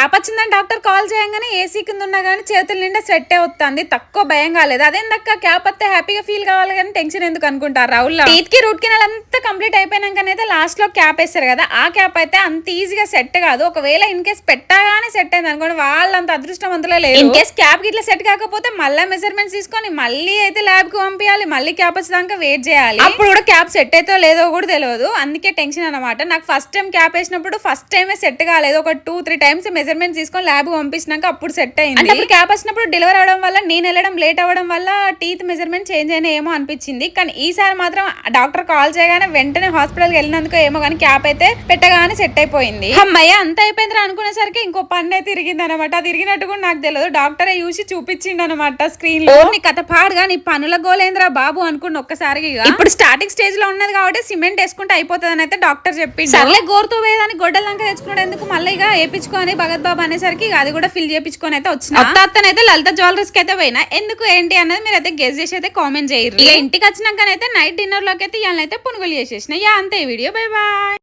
Cap వచ్చిందని doctor call చేయగానే AC కింద ఉన్నా గానీ చేతుల నిండా స్వెట్టే వస్తుంది, తక్కువ భయం కాలేదు. అదేందక్క క్యాప్ వస్తే హ్యాపీగా ఫీల్ కావాలి కానీ టెన్షన్ ఎందుకు అనుకుంటారు. రావుల్ టీత్ కి రూట్ కెనాల్ అంతా కంప్లీట్ అయిపోయినాకనైతే లాస్ట్ లో క్యాప్ వేస్తారు కదా, ఆ క్యాప్ అయితే అంత ఈజీగా సెట్ కాదు. ఒకవేళ ఇన్ కేస్ పెట్టగానే సెట్ అయింది అనుకోండి, వాళ్ళంత అదృష్టవంతులే లేదు. ఇన్ కేస్ క్యాప్ ఇట్లా సెట్ కాకపోతే మళ్ళీ మెజర్మెంట్స్ తీసుకొని మళ్ళీ అయితే ల్యాబ్ కి పంపించాలి, మళ్ళీ క్యాప్ వచ్చేదాకా వెయిట్ చేయాలి. అప్పుడు కూడా క్యాప్ సెట్ అయితే లేదో కూడా తెలియదు, అందుకే టెన్షన్ అనమాట. నాకు ఫస్ట్ టైం క్యాప్ వేసినప్పుడు ఫస్ట్ టైమే సెట్ కాలేదు. ఒక 2-3 టైమ్స్ మెజర్మెంట్స్ తీసుకొని ల్యాబ్ పంపించినాక అప్పుడు సెట్ అయింది. అంటే అప్పుడు క్యాప్ వచ్చినప్పుడు డెలివరీ అవడం వల్ల నేను వెళ్ళడం లేట్ అవ్వడం వల్ల టీత్ మెజర్మెంట్ చేంజ్ అయినా ఏమో అనిపించింది. కానీ ఈసారి మాత్రం డాక్టర్ కాల్ చేయగానే వెంటనే హాస్పిటల్కి వెళ్ళినందుకు ఏమో కానీ క్యాప్ అయితే పెట్టగానే సెట్ అయిపోయింది. అమ్మయ్య అంత అయిపోయింది అనుకునేసరికి ఇంకో పన్నే తిరిగింది అనమాట. తిరిగినట్టు కూడా నాకు తెలియదు, డాక్టరే చూసి చూపించిండు అనమాట స్క్రీన్ లో. నీ కథ పాడుగా నీ పనుల గోలేంద్రా బాబు అనుకుని ఒక్కసారిగా. ఇప్పుడు స్టార్టింగ్ స్టేజ్ లో ఉన్నది కాబట్టి సిమెంట్ వేసుకుంటే అయిపోతుంది అని అయితే డాక్టర్ చెప్పిండు. సర్లే గోరుతో వేదాన్ని గొడ్డలంక తెచ్చుకున్నాడు ఎందుకు మళ్ళీ ఇక వేపించుకొని భగత్ బాబు అనేసరికి అది కూడా ఫిల్ చేయించుకొని అయితే వచ్చిన. అత్తనైతే లలిత జ్యువెలరీస్ కి అయితే పోయినా. ఎందుకు ఏంటి అన్నది మీరు అయితే గెస్ చేసి అయితే కామెంట్ చేయరు. ఇక ఇంటికి వచ్చినాకనైతే నైట్ డిన్నర్ లోకి అయితే ఇవాళ అయితే పునుగులు చేసేసిన. అంతే వీడియో, బై బాయ్.